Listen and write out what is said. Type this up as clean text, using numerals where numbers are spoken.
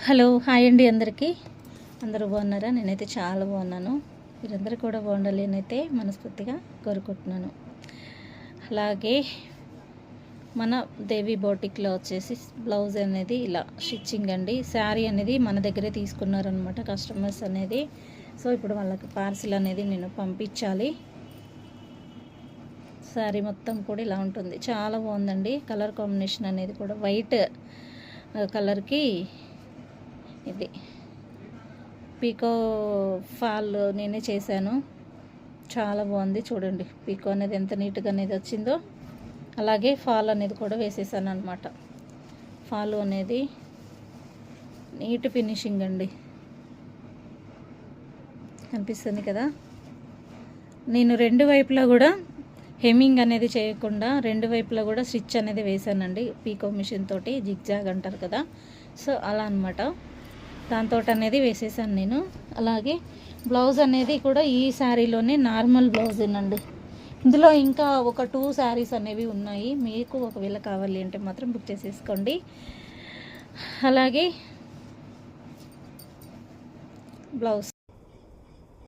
Hello hi అండి అందరికీ. అందరూ బాగున్నారా? నేనైతే చాలా బాగున్నాను. మీరందరూ కూడా బాగుండాలి అయితే మనస్ఫూర్తిగా కోరుకుంటున్నాను. అలాగే మన దేవి బోటిక్లో వచ్చేసి బ్లౌజ్ అనేది ఇలా స్టిచ్చింగ్ అండి. శారీ అనేది మన దగ్గరే తీసుకున్నారనమాట కస్టమర్స్ అనేది. సో ఇప్పుడు వాళ్ళకి పార్సిల్ అనేది నేను పంపించాలి. శారీ మొత్తం కూడా ఇలా ఉంటుంది, చాలా బాగుందండి. కలర్ కాంబినేషన్ అనేది కూడా వైట్ కలర్కి ఇది పీకో ఫాల్ నేనే చేశాను, చాలా బాగుంది. చూడండి పీకో అనేది ఎంత నీట్గా అనేది వచ్చిందో. అలాగే ఫాల్ అనేది కూడా వేసేసాను అనమాట. ఫాల్ అనేది నీట్ ఫినిషింగ్ అండి, కనిపిస్తుంది కదా. నేను రెండు వైపులా కూడా హెమ్మింగ్ అనేది చేయకుండా రెండు వైపులా కూడా స్టిచ్ అనేది వేసానండి, పీకో మిషన్ తోటి. జిగ్జాగ్ అంటారు కదా, సో అలా అనమాట. దాంతో అనేది వేసేసాను నేను. అలాగే బ్లౌజ్ అనేది కూడా ఈ శారీలోనే నార్మల్ బ్లౌజేనండి. ఇందులో ఇంకా ఒక 2 శారీస్ అనేవి ఉన్నాయి, మీకు ఒకవేళ కావాలి అంటే మాత్రం బుక్ చేసేసుకోండి. అలాగే బ్లౌజ్